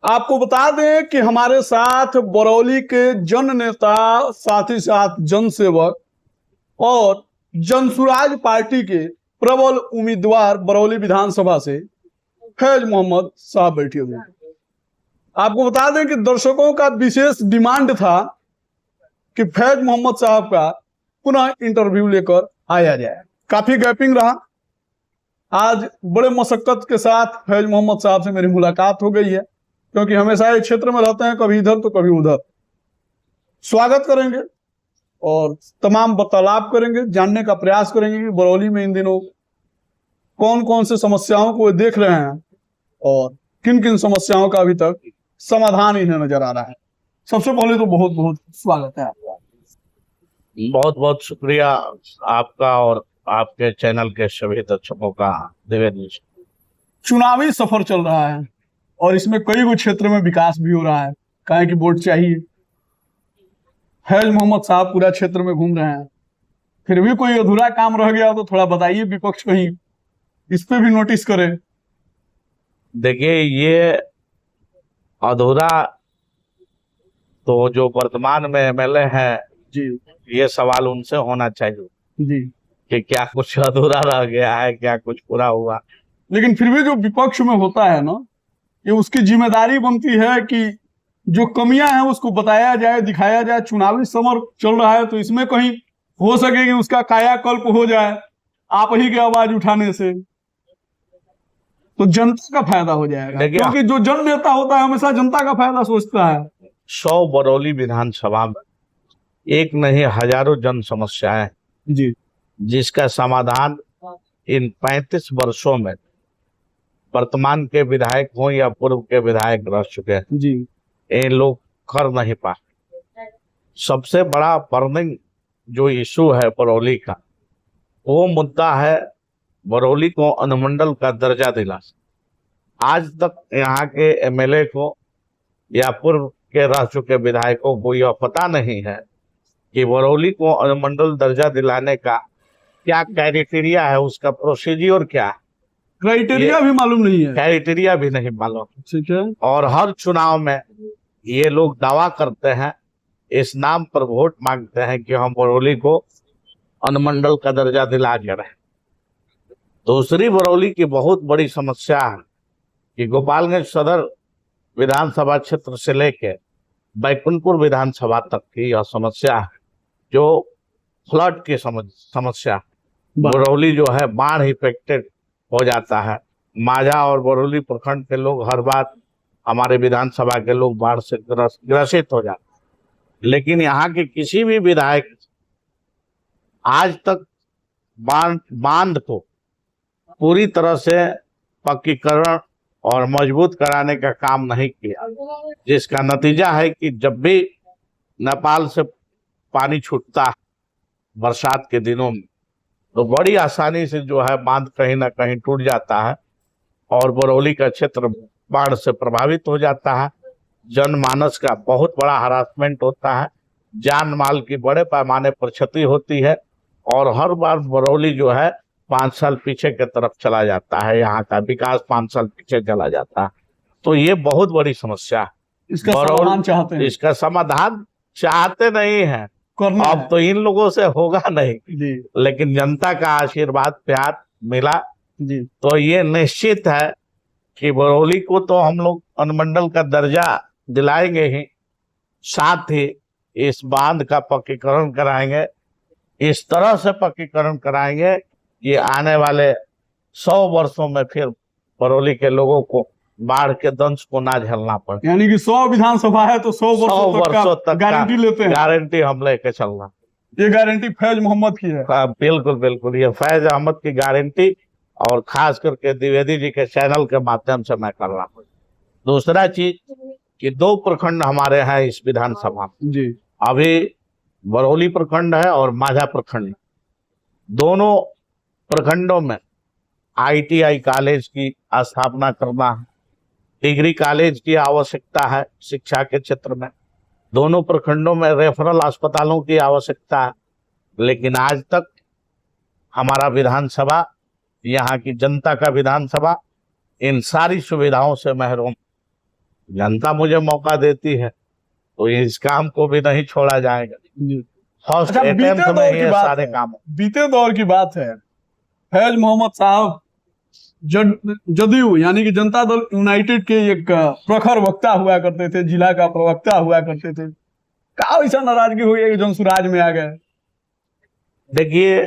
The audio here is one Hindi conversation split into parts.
आपको बता दें कि हमारे साथ बरौली के जन नेता, साथ ही साथ जन सेवक और जनसुराज पार्टी के प्रबल उम्मीदवार बरौली विधानसभा से फैज मोहम्मद साहब बैठे हुए हैं। आपको बता दें कि दर्शकों का विशेष डिमांड था कि फैज मोहम्मद साहब का पुनः इंटरव्यू लेकर आया जाए। काफी गैपिंग रहा। आज बड़े मशक्कत के साथ फैज मोहम्मद साहब से मेरी मुलाकात हो गई है, क्योंकि हमेशा इस क्षेत्र में रहते हैं, कभी इधर तो कभी उधर। स्वागत करेंगे और तमाम वार्तालाप करेंगे, जानने का प्रयास करेंगे कि बरौली में इन दिनों कौन कौन से समस्याओं को देख रहे हैं और किन किन समस्याओं का अभी तक समाधान इन्हें नजर आ रहा है। सबसे पहले तो बहुत बहुत स्वागत है आपका। बहुत बहुत शुक्रिया आपका और आपके चैनल के सभी दर्शकों का। देवेंद्र, चुनावी सफर चल रहा है और इसमें कई गो क्षेत्र में विकास भी हो रहा है, काहे कि वोट चाहिए। फैज मोहम्मद साहब पूरा क्षेत्र में घूम रहे हैं, फिर भी कोई अधूरा काम रह गया तो थोड़ा बताइए, विपक्ष कहीं इस पे भी नोटिस करे। देखिए, ये अधूरा तो जो वर्तमान में एमएलए हैं जी ये सवाल उनसे होना चाहिए जी, कि क्या कुछ अधूरा रह गया है, क्या कुछ पूरा हुआ। लेकिन फिर भी जो विपक्ष में होता है ना, ये उसकी जिम्मेदारी बनती है कि जो कमियां हैं उसको बताया जाए, दिखाया जाए। चुनावी समर चल रहा है तो इसमें कहीं हो सके कि उसका कायाकल्प हो जाए आप ही की आवाज उठाने से, तो जनता का फायदा हो जाएगा। क्योंकि जो जन नेता होता है हमेशा जनता का फायदा सोचता है। 100 बरौली विधानसभा में एक नहीं हजारों जन समस्याएं जी, जिसका समाधान इन 35 वर्षों में वर्तमान के विधायक हो या पूर्व के विधायक रह चुके हैं जी, ये लोग कर नहीं पाए। सबसे बड़ा बर्निंग जो इशू है बरौली का, वो मुद्दा है बरौली को अनुमंडल का दर्जा दिलाना। आज तक यहाँ के एमएलए को या पूर्व के रह चुके विधायकों को यह पता नहीं है कि बरौली को अनुमंडल दर्जा दिलाने का क्या क्राइटेरिया है, उसका प्रोसीजर क्या है। क्राइटेरिया भी मालूम नहीं है, क्राइटेरिया भी नहीं मालूम। ठीक है। और हर चुनाव में ये लोग दावा करते हैं, इस नाम पर वोट मांगते हैं कि हम बरौली को अनुमंडल का दर्जा दिला के रहे। दूसरी बरौली की बहुत बड़ी समस्या है कि गोपालगंज सदर विधानसभा क्षेत्र से लेकर बैकुंठपुर विधानसभा तक की यह समस्या है, जो फ्लड की समस्या। बरौली जो है बाढ़ इफेक्टेड हो जाता है। माझा और बरौली प्रखंड के लोग हर बार, हमारे विधानसभा के लोग बाढ़ से ग्रसित हो जाते हैं। लेकिन यहाँ के किसी भी विधायक आज तक बांध को पूरी तरह से पक्कीकरण और मजबूत कराने का काम नहीं किया, जिसका नतीजा है कि जब भी नेपाल से पानी छूटता है बरसात के दिनों में, तो बड़ी आसानी से जो है बांध कहीं ना कहीं टूट जाता है और बरौली का क्षेत्र बाढ़ से प्रभावित हो जाता है। जनमानस का बहुत बड़ा हरासमेंट होता है, जान माल की बड़े पैमाने पर क्षति होती है और हर बार बरौली जो है 5 साल पीछे की तरफ चला जाता है, यहाँ का विकास 5 साल पीछे चला जाता है। तो ये बहुत बड़ी समस्या है। इसका समाधान चाहते नहीं है, अब तो इन लोगों से होगा नहीं जी। लेकिन जनता का आशीर्वाद प्यार मिला जी, तो ये निश्चित है कि बरौली को तो हम लोग अनुमंडल का दर्जा दिलाएंगे ही, साथ ही इस बांध का पक्कीकरण कराएंगे। इस तरह से पक्कीकरण कराएंगे कि आने वाले 100 वर्षों में फिर बरौली के लोगों को बाढ़ के दंश को ना झेलना पड़े। यानी कि 100 विधानसभा है तो 100 वर्षों तक गारंटी लेते हैं। गारंटी हम लेके चलना, ये गारंटी फैज मोहम्मद की है। बिल्कुल बिल्कुल, ये फैज अहमद की गारंटी और खास करके द्विवेदी जी के चैनल के माध्यम से मैं कर रहा हूँ। दूसरा चीज कि 2 प्रखंड हमारे हैं इस विधानसभा जी, अभी बरौली प्रखंड है और माझा प्रखंड। दोनों प्रखंडों में आईटीआई कॉलेज की स्थापना करना है, डिग्री कॉलेज की आवश्यकता है शिक्षा के क्षेत्र में। दोनों प्रखंडों में रेफरल अस्पतालों की आवश्यकता है, लेकिन आज तक हमारा विधानसभा, यहाँ की जनता का विधानसभा इन सारी सुविधाओं से महरूम। जनता मुझे मौका देती है तो इस काम को भी नहीं छोड़ा जाएगा। जी। फर्स्ट अच्छा, बीते अटेम्प्ट में दौर की ये बात सारे है, काम। बीते दौर की बात है। फैज मोहम्मद साहब जदयू यानी कि जनता दल यूनाइटेड के एक प्रखर वक्ता हुआ करते थे, जिला का प्रवक्ता हुआ करते थे। का ऐसा नाराजगी हुई है कि जनसुराज में आ गए? देखिए,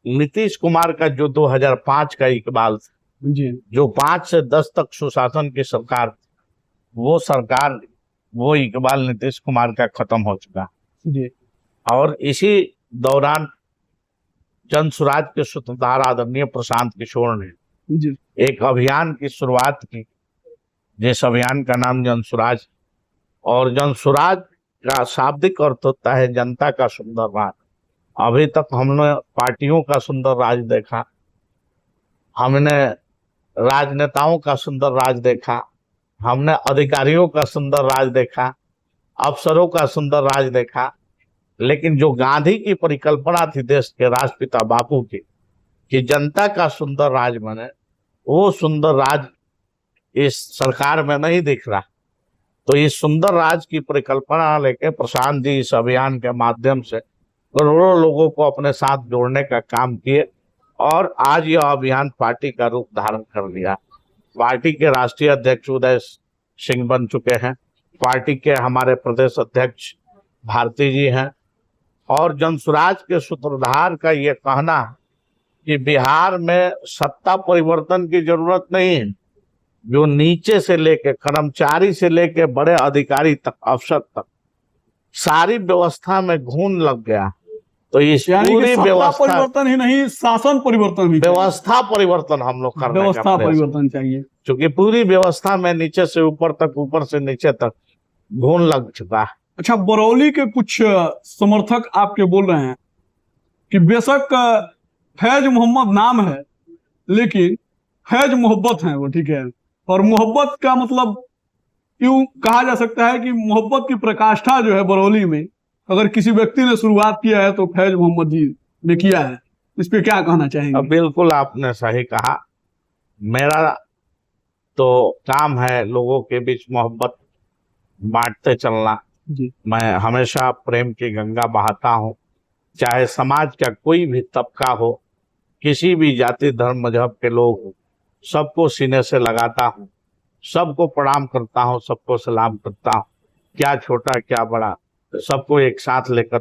नीतीश कुमार का जो 2005 का इकबाल था, जी जो 5 से 10 तक सुशासन की सरकार, वो सरकार, वो इकबाल नीतीश कुमार का खत्म हो चुका। जी और इसी दौरान जनसुराज के सूत्रधार आदरणीय प्रशांत किशोर ने जी एक अभियान की शुरुआत की, जिस अभियान का नाम जनसुराज। और जनसुराज का शाब्दिक अर्थ होता है जनता का सुंदर राज। अभी तक हमने पार्टियों का सुंदर राज देखा, हमने राजनेताओं का सुंदर राज देखा, हमने अधिकारियों का सुंदर राज देखा, अफसरों का सुंदर राज देखा, लेकिन जो गांधी की परिकल्पना थी देश के राष्ट्रपिता बापू की कि जनता का सुंदर राज बने, वो सुंदर राज इस सरकार में नहीं दिख रहा। तो इस सुंदर राज की परिकल्पना लेके प्रशांत जी इस अभियान के माध्यम से करोड़ों लोगों को अपने साथ जोड़ने का काम किए और आज यह अभियान पार्टी का रूप धारण कर लिया। पार्टी के राष्ट्रीय अध्यक्ष उदय सिंह बन चुके हैं, पार्टी के हमारे प्रदेश अध्यक्ष भारती जी हैं, और जनसुराज के सूत्रधार का ये कहना है कि बिहार में सत्ता परिवर्तन की जरूरत नहीं है, जो नीचे से लेके कर्मचारी से लेके बड़े अधिकारी तक, अफसर तक, सारी व्यवस्था में घून लग गया। तो इस यानी कि पूरी सत्ता व्यवस्था, परिवर्तन ही नहीं, शासन परिवर्तन भी चाहिए। व्यवस्था परिवर्तन हम लोग करने का व्यवस्था प्रयास, परिवर्तन चाहिए। क्योंकि पूरी व्यवस्था में नीचे से ऊपर तक, ऊपर से नीचे तक घून लग चुका है। अच्छा, बरौली के कुछ समर्थक आपके बोल रहे हैं कि बेशक फैज मोहम्मद नाम है, लेकिन फैज मोहब्बत है वो, ठीक है। और मोहब्बत का मतलब यूं कहा जा सकता है कि मोहब्बत की प्रकाष्ठा जो है बरौली में, अगर किसी व्यक्ति ने शुरुआत किया है तो फैज मोहम्मद जी ने किया है। इस पे क्या कहना चाहेंगे? अब बिल्कुल आपने सही कहा। मेरा तो काम है लोगों के बीच मोहब्बत बांटते चलना। जी मैं हमेशा प्रेम की गंगा बहाता हूँ, चाहे समाज का कोई भी तबका हो, किसी भी जाति धर्म मजहब के लोग हो, सबको सीने से लगाता हूँ, सबको प्रणाम करता हूँ, सबको सलाम करता हूँ, क्या छोटा क्या बड़ा, सबको एक साथ लेकर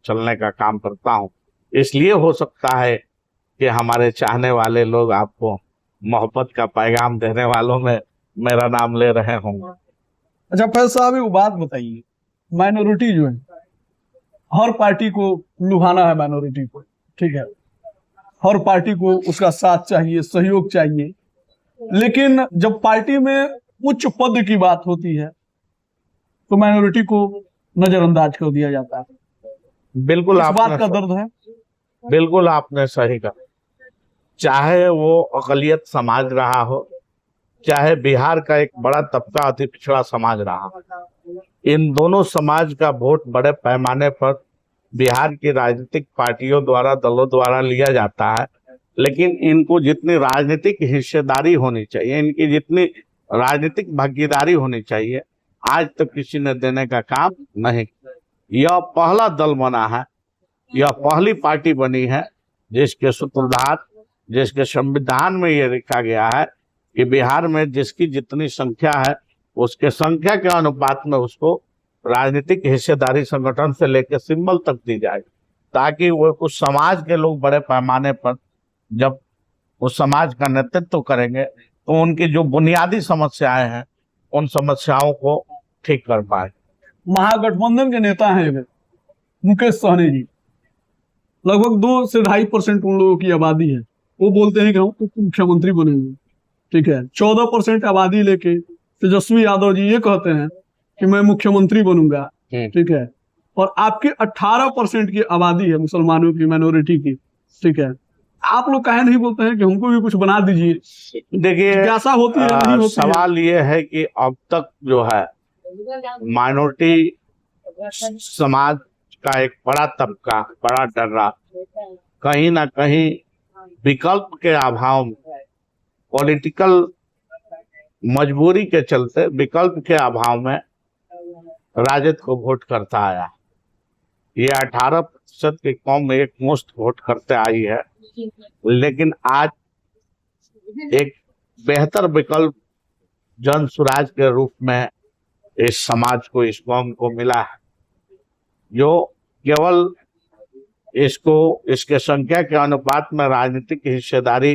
चलने का काम करता हूँ। इसलिए हो सकता है कि हमारे चाहने वाले लोग आपको मोहब्बत का पैगाम देने वालों में मेरा नाम ले रहे होंगे। अच्छा फैज साहब, एक बात बताइए, माइनॉरिटी जो है, हर पार्टी को लुभाना है माइनॉरिटी को, ठीक है, हर पार्टी को उसका साथ चाहिए, सहयोग चाहिए, लेकिन जब पार्टी में उच्च पद की बात होती है तो माइनॉरिटी को नजरअंदाज कर दिया जाता है। बिल्कुल इस बात आपने का दर्द है। बिल्कुल आपने सही कहा। चाहे वो अकलियत समाज रहा हो, चाहे बिहार का एक बड़ा तबका अति पिछड़ा समाज रहा, इन दोनों समाज का वोट बड़े पैमाने पर बिहार की राजनीतिक पार्टियों द्वारा, दलों द्वारा लिया जाता है। लेकिन इनको जितनी राजनीतिक हिस्सेदारी होनी चाहिए, इनकी जितनी राजनीतिक भागीदारी होनी चाहिए, आज तक तो किसी ने देने का काम नहीं। यह पहला दल बना है, यह पहली पार्टी बनी है जिसके सूत्रधार, जिसके संविधान में यह लिखा गया है कि बिहार में जिसकी जितनी संख्या है उसके संख्या के अनुपात में उसको राजनीतिक हिस्सेदारी संगठन से लेकर सिंबल तक दी जाए, ताकि वो उस समाज के लोग बड़े पैमाने पर जब उस समाज का नेतृत्व करेंगे तो उनकी जो बुनियादी समस्याएं हैं उन समस्याओं को ठीक कर पाए। महागठबंधन के नेता हैं वे, मुकेश सहनी जी, लगभग 2 से 2.5% उन लोगों की आबादी है। वो बोलते हैं कि हम मुख्यमंत्री बनेंगे, ठीक है। 14% आबादी लेके तेजस्वी यादव जी ये कहते हैं कि मैं मुख्यमंत्री बनूंगा, ठीक है। और आपकी 18% की आबादी है मुसलमानों की, माइनॉरिटी की, ठीक है। आप लोग काहे नहीं बोलते हैं कि हमको भी कुछ बना दीजिए? देखिए, जिज्ञासा होती है, नहीं होती सवाल ये है कि अब तक जो है माइनॉरिटी समाज का एक बड़ा तबका, बड़ा डर्रा कहीं ना कहीं विकल्प के अभाव में, पॉलिटिकल मजबूरी के चलते, विकल्प के अभाव में राजद को वोट करता आया। ये 18% की कौम एक मुश्त वोट करते आई है, लेकिन आज एक बेहतर विकल्प जन स्वराज के रूप में इस समाज को, इस कौम को मिला है, जो केवल इसको इसके संख्या के अनुपात में राजनीतिक हिस्सेदारी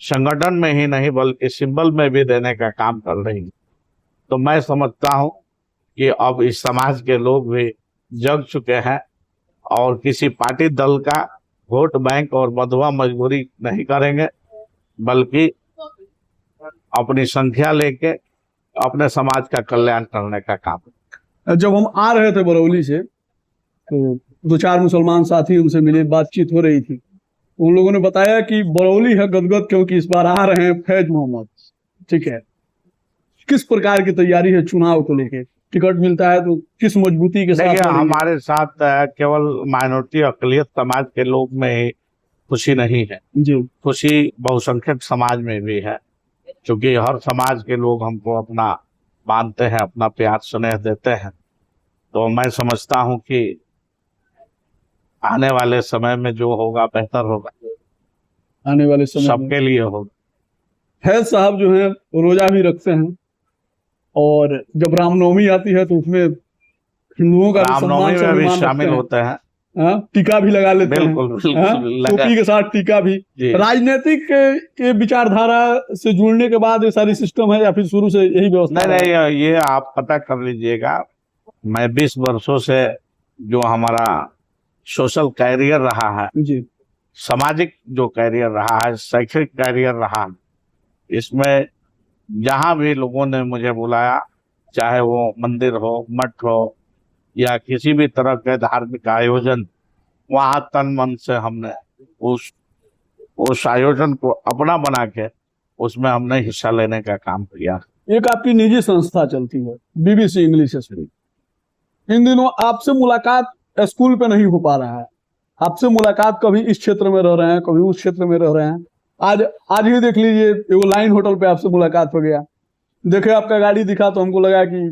संगठन में ही नहीं बल्कि सिंबल में भी देने का काम कर रही है। तो मैं समझता हूं कि अब इस समाज के लोग भी जग चुके हैं और किसी पार्टी दल का वोट बैंक और बंधुआ मजबूरी नहीं करेंगे, बल्कि अपनी संख्या लेके अपने समाज का कल्याण करने का काम। जब हम आ रहे थे बरौली से तो 2-4 मुसलमान साथी उनसे मिले, बातचीत हो रही थी। उन लोगों ने बताया कि बरौली है गदगद क्योंकि इस बार आ रहे हैं फैज मोहम्मद। ठीक है, किस प्रकार की तैयारी है चुनाव को लेके? टिकट मिलता है तो किस मजबूती के साथ? देखिए, हमारे साथ केवल माइनॉरिटी अकलियत समाज के लोग में ही खुशी नहीं है जी, खुशी बहुसंख्यक समाज में भी है, क्योंकि हर समाज के लोग हमको अपना मानते हैं, अपना प्यार स्नेह देते हैं। तो मैं समझता हूं कि आने वाले समय में जो होगा बेहतर होगा, आने वाले समय में सबके लिए होगा। फैज साहब जो है रोजा भी रखते हैं और जब रामनवमी आती है तो उसमें हिंदुओं का भी रामनवमी में भी सम्मान शामिल रखते हैं। होते हैं। हाँ, टीका भी लगा लेते हैं। बिल्कुल हाँ, बिल्कुल लगा। टोपी के साथ टीका भी। जी। राजनीतिक के विचारधारा से जुड़ने के बाद ये सारी सिस्टम है या फिर शुरू से यही व्यवस्था नहीं है? नहीं, ये आप पता कर लीजिएगा। मैं 20 वर्षों से जो हमारा सोशल कैरियर रहा है, जी, सामाजिक जो कैरियर रहा है, शैक्षिक कैरियर रहा है, इसमें जहां भी लोगों ने मुझे बुलाया, चाहे वो मंदिर हो, मठ हो या किसी भी तरह के धार्मिक आयोजन, वहां तन मन से हमने उस आयोजन को अपना बना के उसमें हमने हिस्सा लेने का काम किया। एक आपकी निजी संस्था चलती है BBC इंग्लिश स्पीक। इन दिनों आपसे मुलाकात स्कूल पे नहीं हो पा रहा है, आपसे मुलाकात कभी इस क्षेत्र में रह रहे हैं, कभी उस क्षेत्र में रह रहे हैं। आज ही देख लीजिए, एगो लाइन होटल पे आपसे मुलाकात हो गया, देखे आपका गाड़ी दिखा तो हमको लगा कि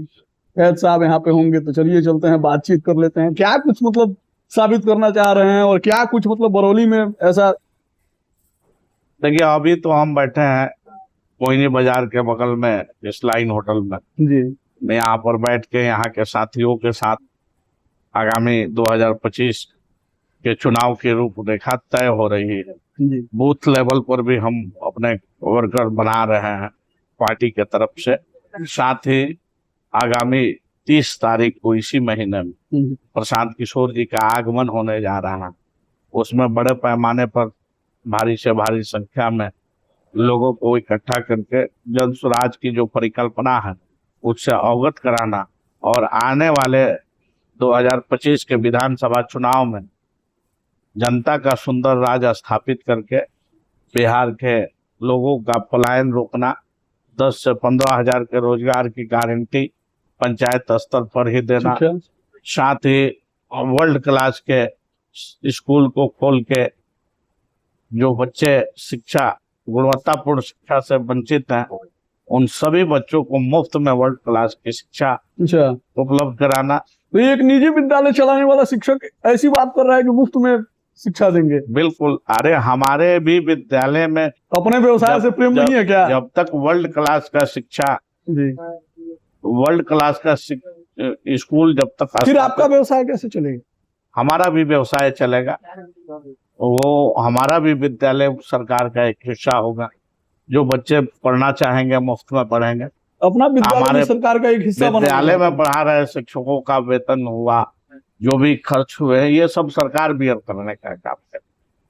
फैज साहब यहाँ पे होंगे, तो चलिए चलते हैं, बातचीत कर लेते हैं। क्या कुछ मतलब साबित करना चाह रहे हैं और क्या कुछ मतलब बरौली में ऐसा? देखिए, अभी तो हम बैठे हैं कोयनी बाजार के बगल में इस लाइन होटल में। जी, मैं यहाँ पर बैठ के यहाँ के साथियों के साथ आगामी 2025 के चुनाव की रूपरेखा तय हो रही है। जी, बूथ लेवल पर भी हम अपने वर्कर बना रहे हैं पार्टी के तरफ से। साथ ही आगामी 30 तारीख को इसी महीने में प्रशांत किशोर जी का आगमन होने जा रहा है। उसमें बड़े पैमाने पर भारी से भारी संख्या में लोगों को इकट्ठा करके जन स्वराज की जो परिकल्पना है उससे अवगत कराना और आने वाले 2025 के विधानसभा चुनाव में जनता का सुंदर राज स्थापित करके बिहार के लोगों का पलायन रोकना, 10 से 15 हजार के रोजगार की गारंटी पंचायत स्तर पर ही देना, ठीक है। साथ ही वर्ल्ड क्लास के स्कूल को खोल के जो बच्चे शिक्षा, गुणवत्तापूर्ण शिक्षा से वंचित हैं, उन सभी बच्चों को मुफ्त में वर्ल्ड क्लास की शिक्षा अच्छा, उपलब्ध कराना। तो एक निजी विद्यालय चलाने वाला शिक्षक ऐसी बात कर रहा है कि मुफ्त में शिक्षा देंगे? बिल्कुल। अरे, हमारे भी विद्यालय में अपने व्यवसाय से प्रेम नहीं है क्या? जब तक वर्ल्ड क्लास का शिक्षा, जी, वर्ल्ड क्लास का स्कूल जब तक, फिर आपका व्यवसाय कैसे चलेगा? हमारा भी व्यवसाय चलेगा। वो हमारा भी विद्यालय सरकार का एक हिस्सा होगा। जो बच्चे पढ़ना चाहेंगे मुफ्त में पढ़ेंगे। अपना विद्यालय हमारे भी सरकार का एक हिस्सा बना विद्यालय में पढ़ा रहे शिक्षकों का वेतन हुआ, जो भी खर्च हुए, ये सब सरकार बियर करने का काम है।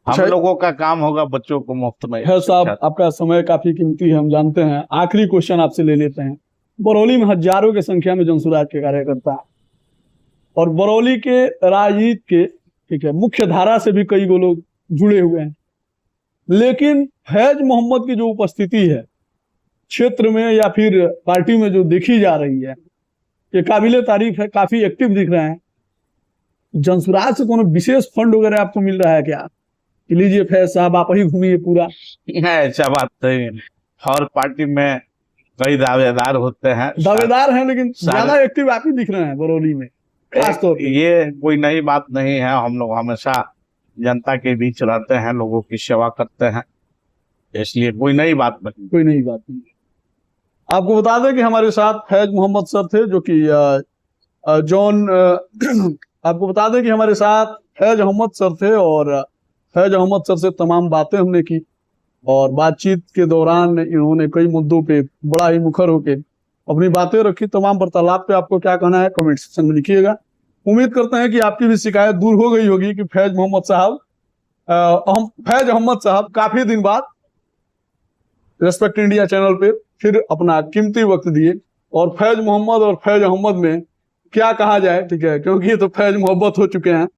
हम लोगों का काम होगा बच्चों को मुफ्त में। है साहब, आपका समय काफी कीमती है, हम जानते हैं। आखिरी क्वेश्चन आपसे ले लेते हैं। बरौली में हजारों की संख्या में जनसुराज के कार्यकर्ता है और बरौली के राजनीति के, ठीक है, मुख्य धारा से भी कई गो लोग जुड़े हुए हैं, लेकिन फैज मोहम्मद की जो उपस्थिति है क्षेत्र में या फिर पार्टी में जो देखी जा रही है, ये काबिले तारीफ है, काफी एक्टिव दिख रहे हैं। जनसुराज से कोनो विशेष फंड वगैरह आपको मिल रहा है क्या कि लीजिए फैज साहब आप ही घूमिए पूरा? ऐसा बात नहीं। हर पार्टी में कई दावेदार होते हैं। दावेदार हैं, लेकिन सारे- ज्यादा एक्टिव आप ही दिख रहे हैं बरौली में खास तौर पे। ये कोई नई बात नहीं है। हम लोग हमेशा जनता के बीच रहते हैं, लोगों की सेवा करते हैं, इसलिए कोई नई बात नहीं। कोई नई बात नहीं। आपको बता दें कि हमारे साथ फैज मोहम्मद सर थे, जो कि जॉन आपको बता दें कि हमारे साथ फैज अहमद सर थे, और फैज अहमद सर से तमाम बातें हमने की, और बातचीत के दौरान इन्होंने कई मुद्दों पे बड़ा ही मुखर होके अपनी बातें रखी। तमाम वार्तालाप पे आपको क्या कहना है कमेंट सेक्शन में लिखिएगा। उम्मीद करते हैं कि आपकी भी शिकायत दूर हो गई होगी कि फैज मोहम्मद साहब फैज अहमद साहब काफी दिन बाद रेस्पेक्ट इंडिया चैनल पे फिर अपना कीमती वक्त दिए, और फैज मोहम्मद और फैज अहमद में क्या कहा जाए, ठीक है, क्योंकि ये तो फैज मोहब्बत हो चुके हैं।